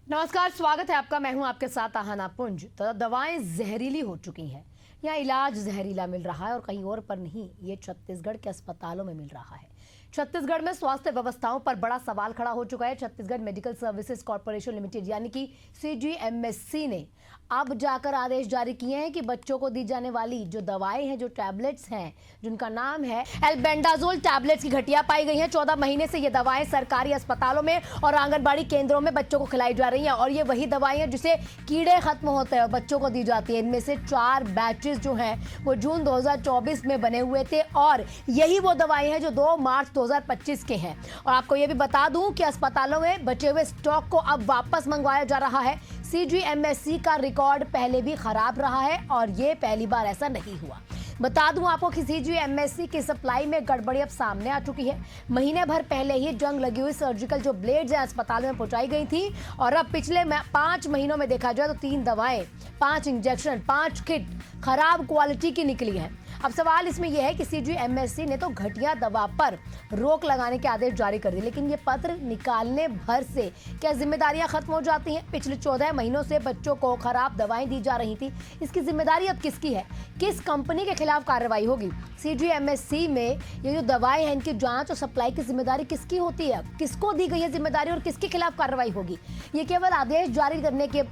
नमस्कार, स्वागत है आपका। मैं हूं आपके साथ आहना पुंज। तो दवाएं जहरीली हो चुकी हैं, यहाँ इलाज जहरीला मिल रहा है और कहीं और पर नहीं, ये छत्तीसगढ़ के अस्पतालों में मिल रहा है। छत्तीसगढ़ में स्वास्थ्य व्यवस्थाओं पर बड़ा सवाल खड़ा हो चुका है। Chhattisgarh medical services corporation limited यानी कि CGMSC ने अब जाकर आदेश जारी किए हैं कि बच्चों को दी जाने वाली जो दवाएं हैं, जो टैबलेट्स हैं, जिनका नाम है एल्बेंडाजोल टैबलेट्स की घटिया पाई गई हैं। 14 महीने से ये दवाएं सरकारी अस्पतालों में और आंगनबाड़ी केंद्रों में बच्चों को खिलाई जा रही हैं और ये वही दवाएं हैं जिसे कीड़े खत्म होते हैं और बच्चों को दी जाती है। इनमें से 4 बैचेस जो हैं वो जून 2024 में बने हुए थे और यही वो दवाएं हैं जो 2 मार्च 2025 के हैं। और आपको ये भी बता दूं कि अस्पतालों में बचे हुए स्टॉक को अब वापस मंगवाया जा रहा है। CGMSC का रिकॉर्ड पहले भी खराब रहा है और ये पहली बार ऐसा नहीं हुआ। बता दूं आपको कि CGMSC की सप्लाई में गड़बड़ी अब सामने आ चुकी है। महीने भर पहले ही जंग लगी हुई सर्जिकल जो ब्लेड्स हैं अस्पताल में पहुंचाई गई थी और अब पिछले 5 महीनों में देखा जाए तो 3 दवाएं, 5 इंजेक्शन, 5 किट खराब क्वालिटी की निकली है। अब सवाल इसमें यह है कि CGMSC ने तो घटिया दवा पर रोक लगाने के आदेश जारी कर दिए, लेकिन ये पत्र निकालने भर से क्या जिम्मेदारियां खत्म हो जाती हैं? पिछले 14 महीनों से बच्चों को खराब दवाएं दी जा रही थी, इसकी जिम्मेदारी अब किसकी है? किस कंपनी के खिलाफ कार्रवाई होगी? CGMSC में ये जो दवाएं हैं इनकी जांच और सप्लाई की जिम्मेदारी किसकी होती है? किसको दी गई है जिम्मेदारी और किसके खिलाफ कार्रवाई होगी? ये केवल आदेश जारी करने के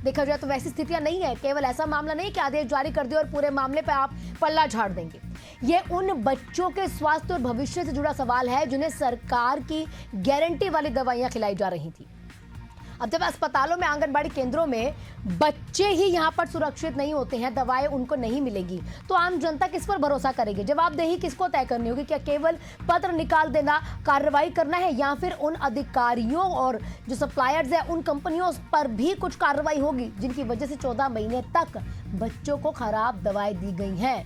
देखा जाए तो वैसी स्थितियां नहीं है। केवल ऐसा मामला नहीं कि आदेश जारी कर दिया और पूरे मामले पे आप पल्ला झाड़ देंगे। ये उन बच्चों के स्वास्थ्य और भविष्य से जुड़ा सवाल है जिन्हें सरकार की गारंटी वाली दवाइयां खिलाई जा रही थी। अब जब अस्पतालों में, आंगनबाड़ी केंद्रों में बच्चे ही यहां पर सुरक्षित नहीं होते हैं, दवाएं उनको नहीं मिलेगी, तो आम जनता किस पर भरोसा करेगी? जवाबदेही किसको तय करनी होगी? क्या केवल पत्र निकाल देना, कार्रवाई करना है, या फिर उन अधिकारियों और जो सप्लायर्स हैं उन कंपनियों पर भी कुछ कार्रवाई होगी जिनकी वजह से 14 महीने तक बच्चों को खराब दवाएं दी गई हैं?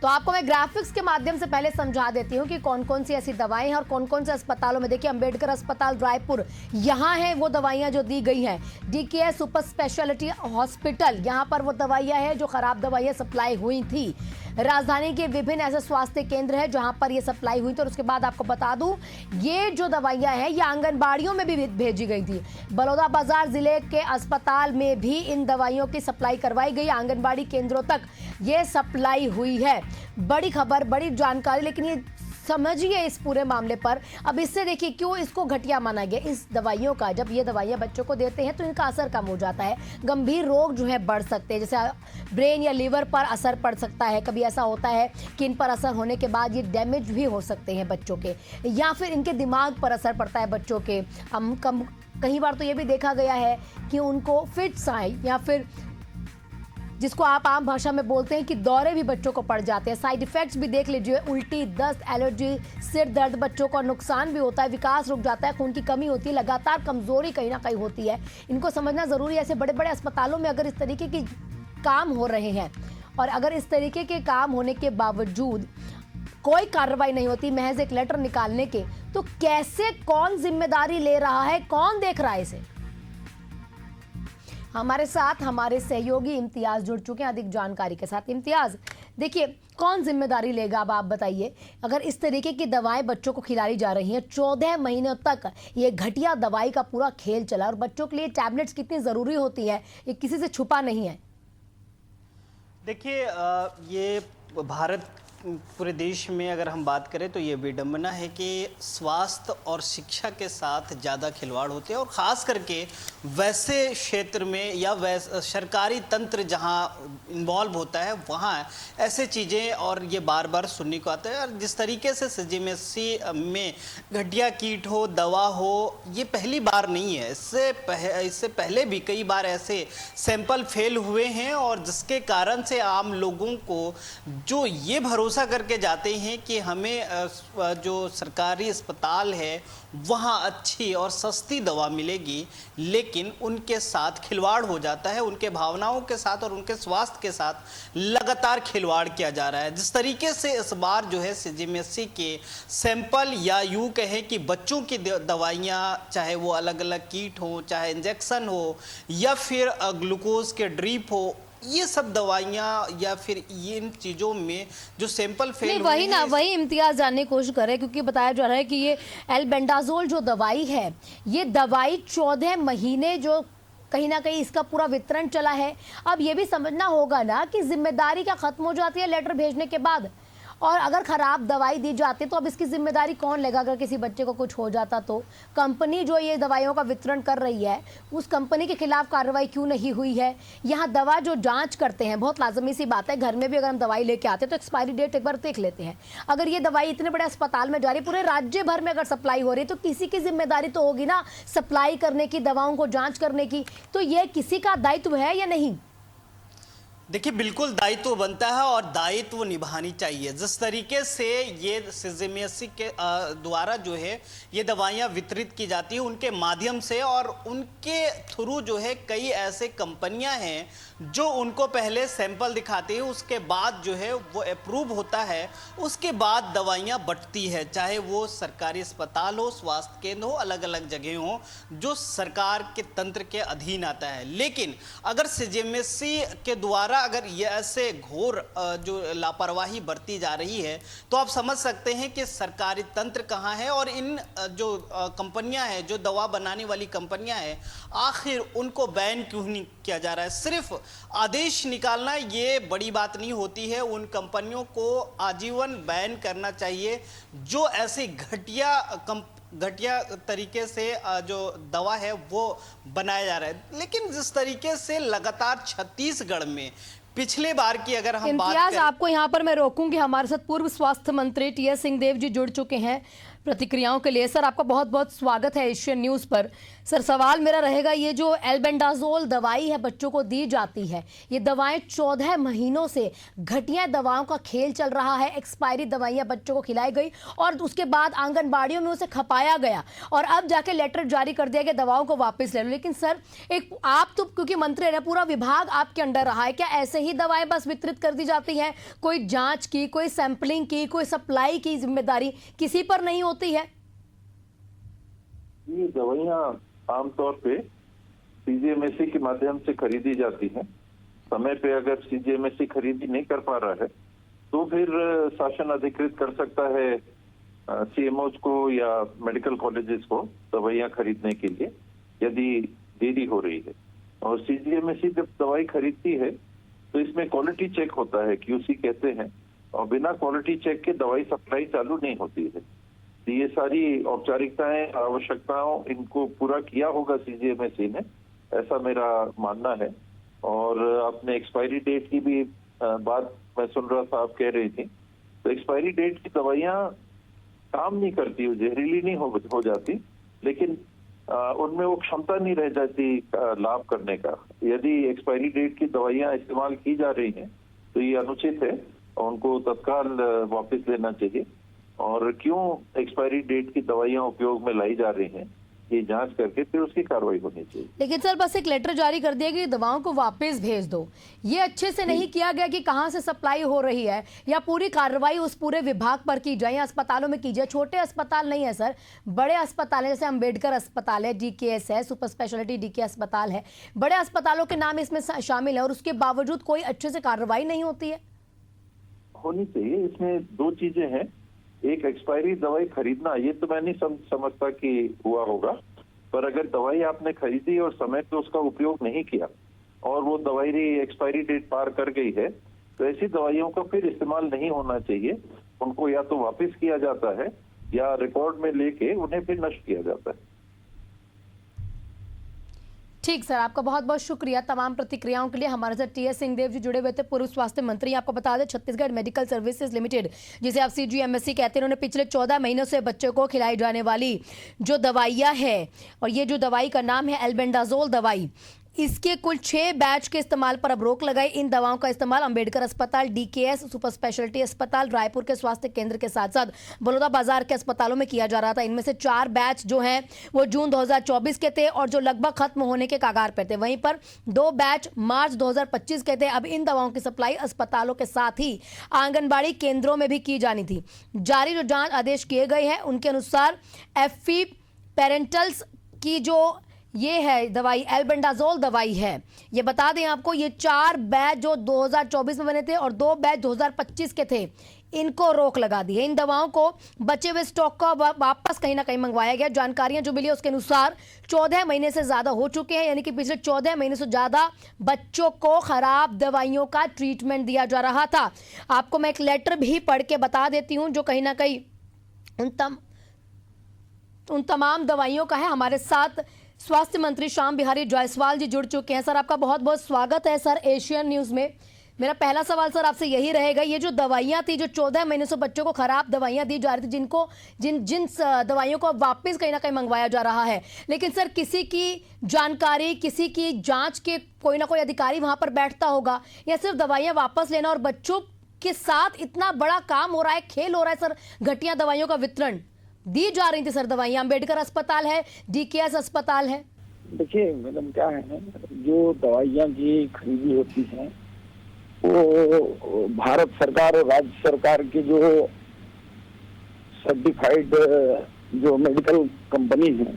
तो आपको मैं ग्राफिक्स के माध्यम से पहले समझा देती हूँ कि कौन कौन सी ऐसी दवाएं हैं और कौन कौन से अस्पतालों में। देखिए, अंबेडकर अस्पताल रायपुर, यहाँ है वो दवाइयाँ जो दी गई हैं। DKS सुपर स्पेशलिटी हॉस्पिटल, यहाँ पर वो दवाइयाँ हैं जो खराब दवाइयाँ सप्लाई हुई थी। राजधानी के विभिन्न ऐसे स्वास्थ्य केंद्र हैं जहाँ पर ये सप्लाई हुई थी। और उसके बाद आपको बता दूँ, ये जो दवाइयाँ हैं ये आंगनबाड़ियों में भी भेजी गई थी। बलौदाबाजार जिले के अस्पताल में भी इन दवाइयों की सप्लाई करवाई गई। आंगनबाड़ी केंद्रों तक ये सप्लाई हुई है। बड़ी खबर, बड़ी जानकारी, लेकिन ये समझिए इस पूरे मामले पर। अब इससे देखिए क्यों इसको घटिया माना गया। इस दवाइयों का, जब ये दवाइयां बच्चों को देते हैं तो इनका असर कम हो जाता है। गंभीर रोग जो है बढ़ सकते हैं, जैसे ब्रेन या लीवर पर असर पड़ सकता है। कभी ऐसा होता है कि इन पर असर होने के बाद ये डैमेज भी हो सकते हैं बच्चों के, या फिर इनके दिमाग पर असर पड़ता है बच्चों के। कई बार तो ये भी देखा गया है कि उनको फिट्स आए, या फिर जिसको आप आम भाषा में बोलते हैं कि दौरे भी बच्चों को पड़ जाते हैं। साइड इफेक्ट्स भी देख लीजिए, उल्टी, दस्त, एलर्जी, सिर दर्द, बच्चों का नुकसान भी होता है, विकास रुक जाता है, खून की कमी होती है, लगातार कमजोरी कहीं ना कहीं होती है। इनको समझना जरूरी है। ऐसे बड़े बड़े अस्पतालों में अगर इस तरीके की काम हो रहे हैं और अगर इस तरीके के काम होने के बावजूद कोई कार्रवाई नहीं होती, महज एक लेटर निकालने के, तो कैसे, कौन जिम्मेदारी ले रहा है, कौन देख रहा है इसे? हमारे साथ हमारे सहयोगी इम्तियाज जुड़ चुके हैं अधिक जानकारी के साथ। इम्तियाज, देखिए, कौन जिम्मेदारी लेगा? अब आप बताइए, अगर इस तरीके की दवाएं बच्चों को खिलाई जा रही हैं, 14 महीनों तक ये घटिया दवाई का पूरा खेल चला, और बच्चों के लिए टैबलेट्स कितनी ज़रूरी होती है ये किसी से छुपा नहीं है। देखिए, ये भारत, पूरे देश में अगर हम बात करें तो ये विडंबना है कि स्वास्थ्य और शिक्षा के साथ ज़्यादा खिलवाड़ होते हैं, और ख़ास करके वैसे क्षेत्र में या वैसे सरकारी तंत्र जहाँ इन्वॉल्व होता है वहाँ ऐसे चीज़ें और ये बार बार सुनने को आता है। और जिस तरीके से CGMSC में घटिया किट हो, दवा हो, ये पहली बार नहीं है। इससे पहले भी कई बार ऐसे सैंपल फेल हुए हैं, और जिसके कारण से आम लोगों को जो ये भरोसा करके जाते हैं कि हमें जो सरकारी अस्पताल है वहाँ अच्छी और सस्ती दवा मिलेगी, लेकिन उनके साथ खिलवाड़ हो जाता है। उनके भावनाओं के साथ और उनके स्वास्थ्य के साथ लगातार खिलवाड़ किया जा रहा है। जिस तरीके से इस बार जो है CGMSC के सैंपल, या यूँ कहें कि बच्चों की दवाइयाँ, चाहे वो अलग अलग किट हो, चाहे इंजेक्शन हो, या फिर ग्लूकोज के ड्रिप हो, ये सब दवाइयाँ या फिर ये इन चीज़ों में जो सैंपल फेल नहीं हुए वही ना हैं, वही इम्तियाज जानने की कोशिश कर रहे हैं क्योंकि बताया जा रहा है कि ये एल्बेंडाजोल जो दवाई है ये दवाई 14 महीने जो कहीं ना कहीं इसका पूरा वितरण चला है। अब ये भी समझना होगा ना कि जिम्मेदारी क्या खत्म हो जाती है लेटर भेजने के बाद, और अगर खराब दवाई दी जाती तो अब इसकी जिम्मेदारी कौन लेगा अगर किसी बच्चे को कुछ हो जाता तो? कंपनी जो ये दवाइयों का वितरण कर रही है उस कंपनी के खिलाफ कार्रवाई क्यों नहीं हुई है? यहाँ दवा जो जांच करते हैं, बहुत लाजमी सी बात है, घर में भी अगर हम दवाई लेके आते हैं तो एक्सपायरी डेट एक बार देख लेते हैं। अगर ये दवाई इतने बड़े अस्पताल में जा रही, पूरे राज्य भर में अगर सप्लाई हो रही तो किसी की जिम्मेदारी तो होगी ना सप्लाई करने की, दवाओं को जाँच करने की। तो ये किसी का दायित्व है या नहीं? देखिए बिल्कुल दायित्व बनता है और दायित्व निभानी चाहिए। जिस तरीके से ये सीजीएमएससी के द्वारा जो है ये दवाइयाँ वितरित की जाती है उनके माध्यम से, और उनके थ्रू जो है कई ऐसे कंपनियां हैं जो उनको पहले सैंपल दिखाती है, उसके बाद जो है वो अप्रूव होता है, उसके बाद दवाइयाँ बंटती है, चाहे वो सरकारी अस्पताल हो, स्वास्थ्य केंद्र हो, अलग अलग जगह हो जो सरकार के तंत्र के अधीन आता है। लेकिन अगर सीजीएमएससी के द्वारा अगर ये ऐसे घोर जो लापरवाही बरती जा रही है तो आप समझ सकते हैं कि सरकारी तंत्र कहाँ है, और इन जो कंपनियां हैं, जो दवा बनाने वाली कंपनियां हैं, आखिर उनको बैन क्यों नहीं किया जा रहा है? सिर्फ आदेश निकालना ये बड़ी बात नहीं होती है, उन कंपनियों को आजीवन बैन करना चाहिए जो ऐसी घटिया तरीके से जो दवा है वो बनाया जा रहा है। लेकिन जिस तरीके से लगातार छत्तीसगढ़ में पिछले बार की अगर हम बात इम्तियाज, करें, आपको यहाँ पर मैं रोकूंगी। हमारे साथ पूर्व स्वास्थ्य मंत्री टीएस सिंहदेव जी जुड़ चुके हैं प्रतिक्रियाओं के लिए। सर आपका बहुत बहुत स्वागत है एशियन न्यूज़ पर। सर सवाल मेरा रहेगा, ये जो एल्बेंडाजोल दवाई है बच्चों को दी जाती है, ये दवाएं 14 महीनों से घटिया दवाओं का खेल चल रहा है। एक्सपायरी दवाइयां बच्चों को खिलाई गई और उसके बाद आंगनबाड़ियों में उसे खपाया गया और अब जाके लेटर जारी कर दिया गया दवाओं को वापस ले लो। लेकिन सर एक आप तो क्योंकि मंत्री है, पूरा विभाग आपके अंडर रहा है, क्या ऐसे ही दवाएं बस वितरित कर दी जाती हैं? कोई जाँच की, कोई सैंपलिंग की, कोई सप्लाई की जिम्मेदारी किसी पर नहीं होती है? ये दवाइयाँ आमतौर पे सीजीएमएससी के माध्यम से खरीदी जाती हैं। समय पे अगर सीजीएमएससी खरीदी नहीं कर पा रहा है तो फिर शासन अधिकृत कर सकता है सीएमओज को या मेडिकल कॉलेजेस को दवाइयाँ खरीदने के लिए, यदि देरी हो रही है। और सीजीएमएससी जब दवाई खरीदती है तो इसमें क्वालिटी चेक होता है, क्यूसी कहते हैं, और बिना क्वालिटी चेक के दवाई सप्लाई चालू नहीं होती है। तो ये सारी औपचारिकताएं, आवश्यकताओं, इनको पूरा किया होगा सीजीएमएससी ने, ऐसा मेरा मानना है। और अपने एक्सपायरी डेट की भी बात मैं सुन रहा था, आप कह रही थी, तो एक्सपायरी डेट की दवाइयां काम नहीं करती, वो जहरीली नहीं हो जाती, लेकिन उनमें वो क्षमता नहीं रह जाती लाभ करने का। यदि एक्सपायरी डेट की दवाइयां इस्तेमाल की जा रही हैं तो ये अनुचित है और उनको तत्काल वापस लेना चाहिए। और क्यों एक्सपायरी डेट की दवाइयां उपयोग में लाई जा रही हैं, ये जांच करके फिर उसकी कार्रवाई होनी चाहिए। लेकिन सर बस एक लेटर जारी कर दिया कि दवाओं को वापस भेज दो, ये अच्छे से नहीं किया गया कि कहां से सप्लाई हो रही है, या पूरी कार्रवाई उस पूरे विभाग पर की जाए, अस्पतालों में की जाए। छोटे अस्पताल नहीं है सर, बड़े अस्पताल है, जैसे अंबेडकर अस्पताल है, डीकेएस है, सुपर स्पेशलिटी डीके अस्पताल है, बड़े अस्पतालों के नाम इसमें शामिल है और उसके बावजूद कोई अच्छे से कार्रवाई नहीं होती है। होनी चाहिए। इसमें दो चीजें हैं, एक एक्सपायरी दवाई खरीदना, ये तो मैं नहीं समझता कि हुआ होगा, पर अगर दवाई आपने खरीदी और समय पे उसका उपयोग नहीं किया और वो दवाई एक्सपायरी डेट पार कर गई है तो ऐसी दवाइयों का फिर इस्तेमाल नहीं होना चाहिए। उनको या तो वापस किया जाता है या रिकॉर्ड में लेके उन्हें फिर नष्ट किया जाता है। ठीक सर, आपका बहुत बहुत शुक्रिया तमाम प्रतिक्रियाओं के लिए। हमारे साथ टीएस सिंहदेव जी जुड़े हुए थे, पूर्व स्वास्थ्य मंत्री। आपको बता दें छत्तीसगढ़ मेडिकल सर्विसेज लिमिटेड, जिसे आप सीजीएमएससी कहते हैं, उन्होंने पिछले 14 महीनों से बच्चों को खिलाई जाने वाली जो दवाइयाँ है, और ये जो दवाई का नाम है एल्बेंडाजोल दवाई, इसके कुल 6 बैच के इस्तेमाल पर अब रोक लगाई। इन दवाओं का इस्तेमाल अंबेडकर अस्पताल, डीकेएस, सुपर स्पेशलिटी अस्पताल, रायपुर के स्वास्थ्य केंद्र के साथ साथ बलौदा बाजार के अस्पतालों में किया जा रहा था। इनमें से 4 बैच जो हैं वो जून 2024 के थे और जो लगभग खत्म होने के कगार पर थे। वहीं पर 2 बैच मार्च 2025 के थे। अब इन दवाओं की सप्लाई अस्पतालों के साथ ही आंगनबाड़ी केंद्रों में भी की जानी थी। जारी जो जाँच आदेश किए गए हैं उनके अनुसार एफी पेरेंटल्स की जो ये है दवाई, एल्बेंडाजोल दवाई है। ये बता दें आपको, ये 4 बैच जो 2024 में बने थे और 2 बैच 2025 के थे, इनको रोक लगा दी है। इन दवाओं को बचे हुए स्टॉक का वापस कहीं ना कहीं मंगवाया गया। जानकारियां जो मिली उसके अनुसार 14 महीने से ज़्यादा हो चुके हैं, यानी कि पिछले 14 महीने से ज़्यादा बच्चों को खराब दवाइयों का ट्रीटमेंट दिया जा रहा था। आपको मैं एक लेटर भी पढ़ के बता देती हूँ जो कहीं ना कहीं उन तमाम दवाइयों का है। हमारे साथ स्वास्थ्य मंत्री श्याम बिहारी जायसवाल जी जुड़ चुके हैं। सर, आपका बहुत बहुत स्वागत है सर एशियन न्यूज़ में। मेरा पहला सवाल सर आपसे यही रहेगा, ये जो दवाइयाँ थी, जो 14 महीने से बच्चों को खराब दवाइयाँ दी जा रही थी, जिन दवाइयों को वापस कहीं ना कहीं मंगवाया जा रहा है, लेकिन सर किसी की जानकारी, किसी की जांच के कोई ना कोई अधिकारी वहां पर बैठता होगा, या सिर्फ दवाइयाँ वापस लेना और बच्चों के साथ इतना बड़ा काम हो रहा है, खेल हो रहा है सर। घटिया दवाइयों का वितरण दी जा रही थी सर दवाइयाँ। अम्बेडकर अस्पताल है, DKS अस्पताल है। देखिए मैडम, क्या है, जो दवाइयाँ की खरीदी होती हैं वो भारत सरकार और राज्य सरकार के जो सर्टिफाइड जो मेडिकल कंपनी है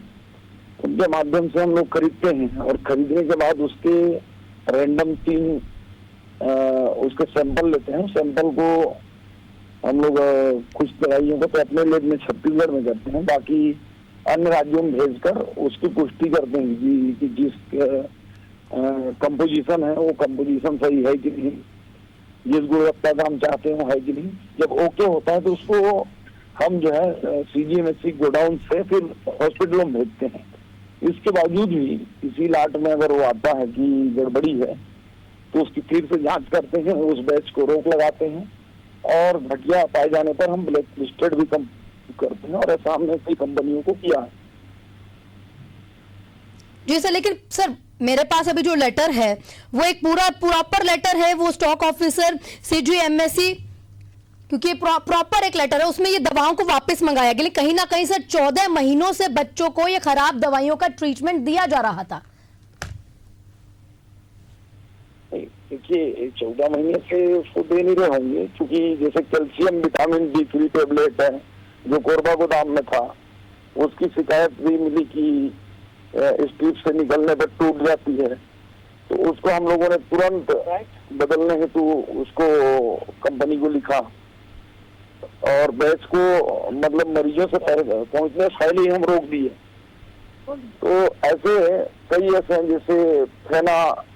उनके माध्यम से हम लोग खरीदते हैं, और खरीदने के बाद उसके रैंडम 3 उसके सैंपल लेते हैं। सैंपल को हम लोग कुछ दवाइयों को तो अपने लैब में छत्तीसगढ़ में करते हैं, बाकी अन्य राज्यों में भेजकर उसकी पुष्टि करते हैं कि जिस कंपोजिशन है वो कंपोजिशन सही है कि नहीं, जिस गुणवत्ता का हम चाहते हैं है कि नहीं। जब ओके होता है तो उसको हम जो है CGMSC गोडाउन से फिर हॉस्पिटलों में भेजते हैं। इसके बावजूद भी इसी लाट में अगर वो आता है कि गड़बड़ी है तो उसकी फिर से जांच करते हैं, उस बैच को रोक लगाते हैं, और घटिया पाए जाने पर हम ब्लैक लिस्टेड भी करते हैं, और ऐसा हमने कई कंपनियों को किया है। जी सर, लेकिन सर मेरे पास अभी जो लेटर है वो एक पूरा प्रॉपर लेटर है, वो स्टॉक ऑफिसर CGMSC, क्योंकि प्रॉपर एक लेटर है, उसमें ये दवाओं को वापस मंगाया गया। कहीं ना कहीं सर 14 महीनों से बच्चों को ये खराब दवाइयों का ट्रीटमेंट दिया जा रहा था। देखिए 14 महीने से उसको दे नहीं रहे होंगे, क्योंकि जैसे कैल्शियम विटामिन D3 टेबलेट है जो कोरबा गोदाम में था, उसकी शिकायत भी मिली कि स्ट्रिप से निकलने पर टूट जाती है, तो उसको हम लोगों ने तुरंत बदलने हेतु उसको कंपनी को लिखा, और बैच को मतलब मरीजों से पहुंचने पहले ही हम रोक दिए। तो ऐसे कई ऐसे हैं, जैसे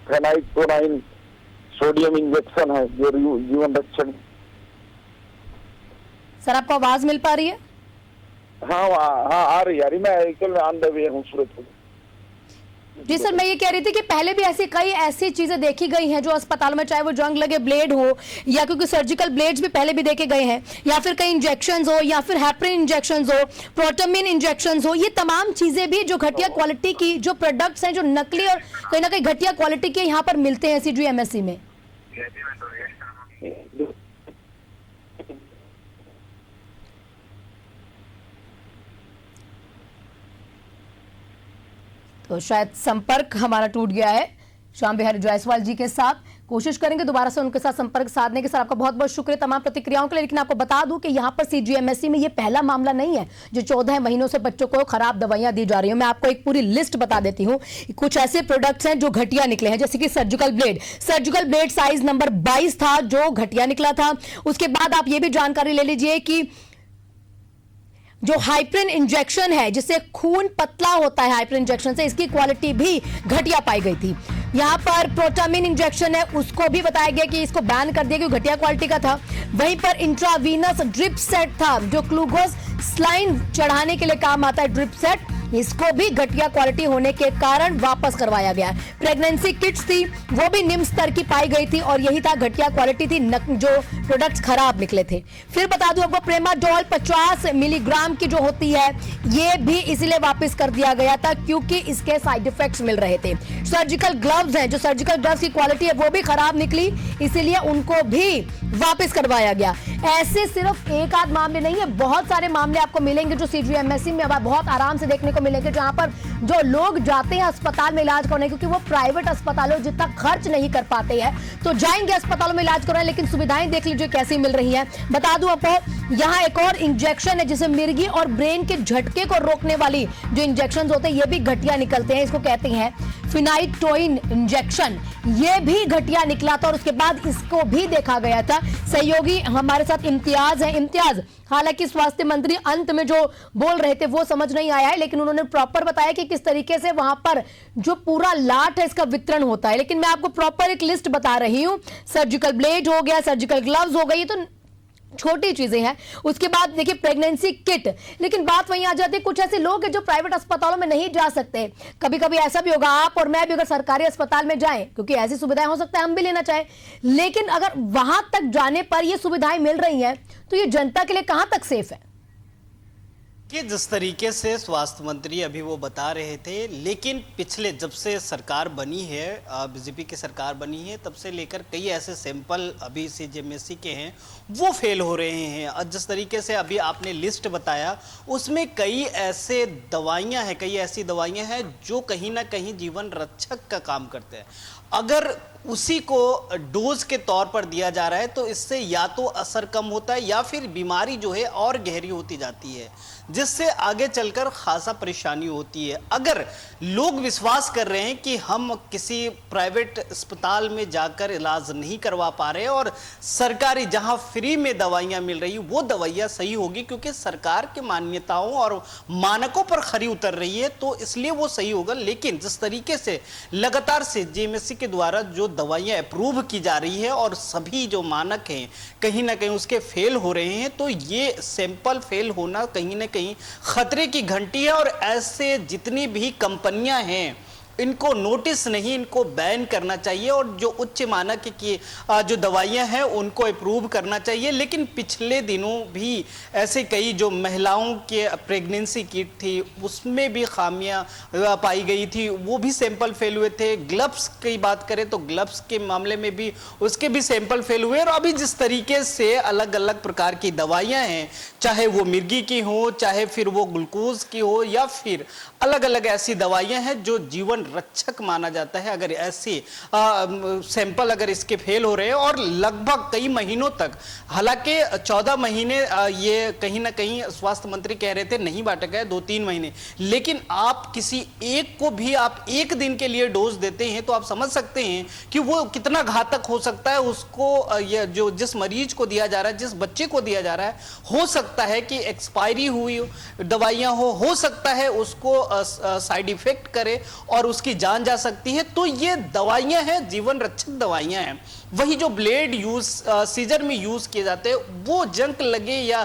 फेनाइक्टोनाइन सोडियम इंजेक्शन है जो जीवन रक्षण। सर आपको आवाज मिल पा रही है? हाँ आ रही मैं एक्चुअल में ऑन द वे हूँ सूरत। जी सर, मैं ये कह रही थी कि पहले भी कई ऐसी चीजें देखी गई हैं जो अस्पताल में, चाहे वो जंग लगे ब्लेड हो, या क्योंकि सर्जिकल ब्लेड्स भी पहले भी देखे गए हैं, या फिर कई इंजेक्शंस हो, या फिर हेपरिन इंजेक्शंस हो, प्रोटामिन इंजेक्शंस हो, ये तमाम चीजें भी जो घटिया क्वालिटी की जो प्रोडक्ट्स हैं, जो नकली और कहीं ना कहीं घटिया क्वालिटी के यहाँ पर मिलते हैं CGMSC में। तो शायद संपर्क हमारा टूट गया है श्याम बिहारी जायसवाल जी के साथ। कोशिश करेंगे दोबारा से उनके साथ संपर्क साधने के। सर आपका बहुत बहुत शुक्रिया तमाम प्रतिक्रियाओं के लिए। लेकिन आपको बता दूं कि यहाँ पर CGMSC में ये पहला मामला नहीं है जो 14 महीनों से बच्चों को खराब दवाइयां दी जा रही हैं। मैं आपको एक पूरी लिस्ट बता देती हूँ। कुछ ऐसे प्रोडक्ट्स हैं जो घटिया निकले हैं, जैसे कि सर्जिकल ब्लेड साइज नंबर 22 था जो घटिया निकला था। उसके बाद आप ये भी जानकारी ले लीजिए कि जो हाइपरिन इंजेक्शन है, जिससे खून पतला होता है हाइपरिन इंजेक्शन से, इसकी क्वालिटी भी घटिया पाई गई थी। यहाँ पर प्रोटामिन इंजेक्शन है, उसको भी बताया गया कि इसको बैन कर दिया क्योंकि घटिया क्वालिटी का था। वहीं पर इंट्रावीनस ड्रिप सेट था जो ग्लूकोज स्लाइन चढ़ाने के लिए काम आता है, ड्रिप सेट, इसको भी घटिया क्वालिटी होने के कारण वापस करवाया गया। प्रेगनेंसी किट्स थी, वो भी निम्न स्तर की पाई गई थी, और यही था घटिया क्वालिटी थी, जो प्रोडक्ट्स खराब निकले थे। फिर बता दूं आपको, प्रेमाडोल 50 मिलीग्राम की जो होती है, ये भी इसलिए वापस कर दिया गया था क्योंकि इसके साइड इफेक्ट्स मिल रहे थे। सर्जिकल ग्लव्स हैं, जो सर्जिकल ग्लव्स की क्वालिटी है वो भी खराब निकली, इसीलिए उनको भी वापस करवाया गया। ऐसे सिर्फ एक आध मामले नहीं है, बहुत सारे मामले आपको मिलेंगे जो CGMSC में अब बहुत आराम से देखने को को मिलेंगे, जहां पर जो लोग जाते हैं अस्पताल में इलाज करने, क्योंकि वो प्राइवेट अस्पतालों जितना खर्च नहीं कर पाते हैं, तो जाएंगे अस्पतालों में इलाज कराने, लेकिन सुविधाएं देख लीजिए कैसी मिल रही है। बता दूं आपको, यहाँ एक और इंजेक्शन है जिसे मिर्गी और ब्रेन के झटके को रोकने वाली जो इंजेक्शन होते हैं ये भी घटिया निकलते हैं। इसको कहते हैं फिनाइटोइन इंजेक्शन, ये भी घटिया निकला था और उसके बाद इसको भी देखा गया था। सहयोगी हमारे साथ इम्तियाज है। इम्तियाज, हालांकि स्वास्थ्य मंत्री अंत में जो बोल रहे थे वो समझ नहीं आया है, लेकिन उन्होंने प्रॉपर बताया कि किस तरीके से वहां पर जो पूरा लाट है इसका वितरण होता है। लेकिन मैं आपको प्रॉपर एक लिस्ट बता रही हूं, सर्जिकल ब्लेड हो गया, सर्जिकल ग्लव्स हो गई, तो छोटी चीजें हैं। उसके बाद देखिए प्रेगनेंसी किट, लेकिन बात वहीं आ जाती है, कुछ ऐसे लोग हैं जो प्राइवेट अस्पतालों में नहीं जा सकते। कभी कभी ऐसा भी होगा, आप और मैं भी अगर सरकारी अस्पताल में जाएं, क्योंकि ऐसी सुविधाएं हो सकता है हम भी लेना चाहें, लेकिन अगर वहां तक जाने पर ये सुविधाएं मिल रही हैं तो ये जनता के लिए कहां तक सेफ है? कि जिस तरीके से स्वास्थ्य मंत्री अभी वो बता रहे थे, लेकिन पिछले जब से सरकार बनी है, बीजेपी की सरकार बनी है, तब से लेकर कई ऐसे सैंपल अभी सीजीएमएसई के हैं वो फेल हो रहे हैं। और जिस तरीके से अभी आपने लिस्ट बताया उसमें कई ऐसे दवाइयां हैं, कई ऐसी दवाइयां हैं जो कहीं ना कहीं जीवन रक्षक का काम करते हैं। अगर उसी को डोज के तौर पर दिया जा रहा है तो इससे या तो असर कम होता है या फिर बीमारी जो है और गहरी होती जाती है, जिससे आगे चलकर खासा परेशानी होती है। अगर लोग विश्वास कर रहे हैं कि हम किसी प्राइवेट अस्पताल में जाकर इलाज नहीं करवा पा रहे और सरकारी जहां फ्री में दवाइयां मिल रही वो दवाइयां सही होगी, क्योंकि सरकार की मान्यताओं और मानकों पर खरी उतर रही है, तो इसलिए वो सही होगा। लेकिन जिस तरीके से लगातार से जीएमएसई के द्वारा जो दवाइयां अप्रूव की जा रही है और सभी जो मानक हैं कहीं ना कहीं उसके फेल हो रहे हैं, तो ये सैंपल फेल होना कहीं ना कहीं खतरे की घंटी है। और ऐसे जितनी भी कंपनियां हैं इनको नोटिस नहीं, इनको बैन करना चाहिए और जो उच्च मानक की जो दवाइयां हैं उनको अप्रूव करना चाहिए। लेकिन पिछले दिनों भी ऐसे कई जो महिलाओं के प्रेगनेंसी किट थी उसमें भी खामियां पाई गई थी, वो भी सैंपल फेल हुए थे। ग्लव्स की बात करें तो ग्लव्स के मामले में भी उसके भी सैंपल फेल हुए। और अभी जिस तरीके से अलग अलग प्रकार की दवाइयाँ हैं, चाहे वो मिर्गी की हो, चाहे फिर वो ग्लूकोज की हो, या फिर अलग अलग ऐसी दवाइयाँ हैं जो जीवन रक्षक माना जाता है, अगर ऐसी सैंपल अगर इसके फेल हो रहे हैं और लगभग कई महीनों तक, हालांकि 14 महीने ये कहीं ना कहीं स्वास्थ्य मंत्री कह रहे थे नहीं बांटा गया, 2-3 महीने, लेकिन आप किसी एक को भी आप एक दिन के लिए डोज देते हैं तो आप समझ सकते हैं कि वो कितना घातक हो सकता है। उसको ये जो जिस मरीज को दिया जा रहा है, जिस बच्चे को दिया जा रहा है, हो सकता है कि एक्सपायरी हुई दवाइयां हो सकता है उसको साइड इफेक्ट करे और उसकी जान जा सकती है। तो ये दवाइयां हैं, जीवन रक्षक दवाइयां हैं। वही जो ब्लेड यूज सीजर में यूज किए जाते हैं वो जंक लगे या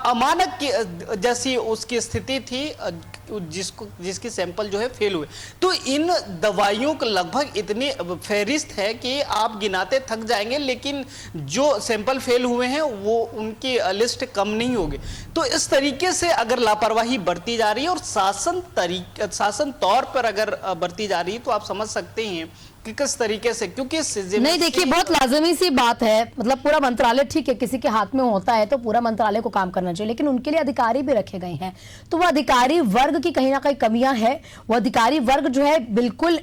अमानक की जैसी उसकी स्थिति थी, जिसकी सैंपल जो है फेल हुए। तो इन दवाइयों को लगभग इतनी फहरिस्त है कि आप गिनाते थक जाएंगे, लेकिन जो सैंपल फेल हुए हैं वो उनकी लिस्ट कम नहीं होगी। तो इस तरीके से अगर लापरवाही बढ़ती जा रही है और शासन तौर पर अगर बढ़ती जा रही है तो आप समझ सकते हैं कि किस तरीके से, क्योंकि नहीं देखिए बहुत लाजमी सी बात है, मतलब पूरा मंत्रालय ठीक है, किसी के हाथ में होता है तो पूरा मंत्रालय को काम करना चाहिए, लेकिन उनके लिए अधिकारी भी रखे गए हैं। तो वो अधिकारी वर्ग की कहीं ना कहीं कमियां है। वो अधिकारी वर्ग जो है बिल्कुल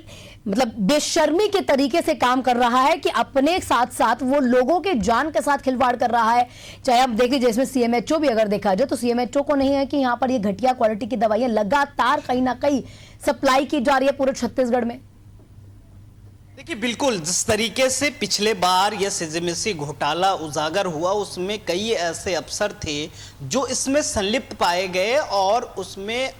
मतलब बेशर्मी के तरीके से काम कर रहा है कि अपने साथ साथ वो लोगों के जान के साथ खिलवाड़ कर रहा है। चाहे आप देख लीजिए इसमें सीएमएचओ भी अगर देखा जाए तो सीएमएचओ को नहीं है कि यहाँ पर ये घटिया क्वालिटी की दवाइयां लगातार कहीं ना कहीं सप्लाई की जा रही है पूरे छत्तीसगढ़ में। देखिए बिल्कुल जिस तरीके से पिछले बार यह सीजीएमएसई घोटाला उजागर हुआ उसमें कई ऐसे अफसर थे जो इसमें संलिप्त पाए गए और उसमें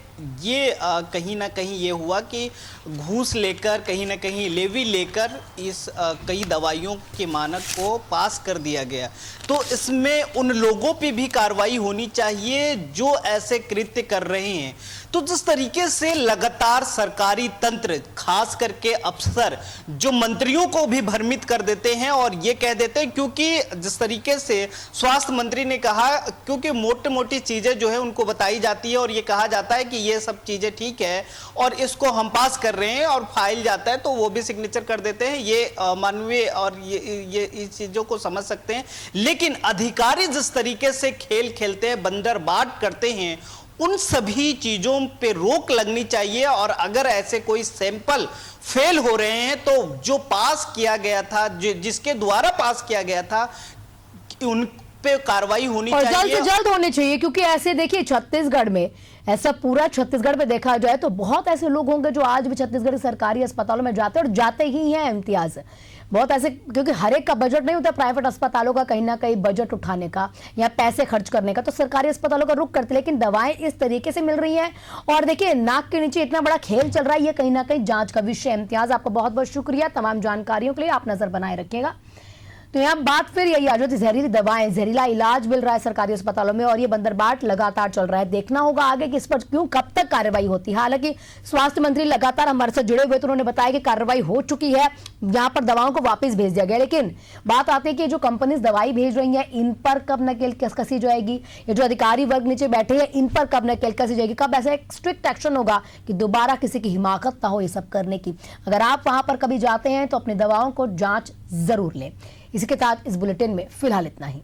ये कहीं ना कहीं ये हुआ कि घूस लेकर कहीं ना कहीं लेवी लेकर इस कई दवाइयों के मानक को पास कर दिया गया। तो इसमें उन लोगों पे भी कार्रवाई होनी चाहिए जो ऐसे कृत्य कर रहे हैं। तो जिस तरीके से लगातार सरकारी तंत्र खास करके अफसर जो मंत्रियों को भी भ्रमित कर देते हैं और ये कह देते हैं, क्योंकि जिस तरीके से स्वास्थ्य मंत्री ने कहा, क्योंकि मोटी मोटी चीजें जो है उनको बताई जाती है और ये कहा जाता है कि ये सब चीजें ठीक है और इसको हम पास कर रहे हैं और फाइल जाता है तो वो भी सिग्नेचर कर देते हैं। ये मानवीय और ये इस चीजों को समझ सकते हैं, लेकिन अधिकारी जिस तरीके से खेल खेलते हैं, बंदर बाट करते हैं, उन सभी चीजों पे रोक लगनी चाहिए। और अगर ऐसे कोई सैंपल फेल हो रहे हैं तो जो पास किया गया था, जिसके द्वारा पास किया गया था, उन पे कार्रवाई होनी और जल्द चाहिए। से जल्द होनी चाहिए, क्योंकि ऐसे देखिए छत्तीसगढ़ में, ऐसा पूरा छत्तीसगढ़ में देखा जाए तो बहुत ऐसे लोग होंगे जो आज भी छत्तीसगढ़ के सरकारी अस्पतालों में जाते हैं और जाते ही हैं इम्तियाज। बहुत ऐसे, क्योंकि हर एक का बजट नहीं होता प्राइवेट अस्पतालों का कहीं ना कहीं बजट उठाने का या पैसे खर्च करने का, तो सरकारी अस्पतालों का रुख करते, लेकिन दवाएं इस तरीके से मिल रही हैं। और देखिए नाक के नीचे इतना बड़ा खेल चल रहा है, ये कहीं ना कहीं जांच का विषय। इम्तियाज, आपका बहुत बहुत शुक्रिया तमाम जानकारियों के लिए, आप नजर बनाए रखिएगा। तो यहाँ बात फिर यही आ जाती, जहरीली दवाएं, जहरीला इलाज मिल रहा है सरकारी अस्पतालों में और ये बंदरबाट लगातार चल रहा है। देखना होगा आगे कि इस पर क्यों, कब तक कार्रवाई होती है। हालांकि स्वास्थ्य मंत्री लगातार हमारे साथ जुड़े हुए, तो उन्होंने बताया कि कार्रवाई हो चुकी है, यहाँ पर दवाओं को वापस भेज दिया गया। लेकिन बात आती है कि जो कंपनीज दवाई भेज रही है, इन पर कब नकेल कसी जाएगी, ये जो अधिकारी वर्ग नीचे बैठे हैं, इन पर कब नकेल कसी जाएगी, कब ऐसा एक स्ट्रिक्ट एक्शन होगा कि दोबारा किसी की हिमाकत ना हो ये सब करने की। अगर आप वहां पर कभी जाते हैं तो अपनी दवाओं को जांच जरूर लें। इसी के साथ इस बुलेटिन में फिलहाल इतना ही।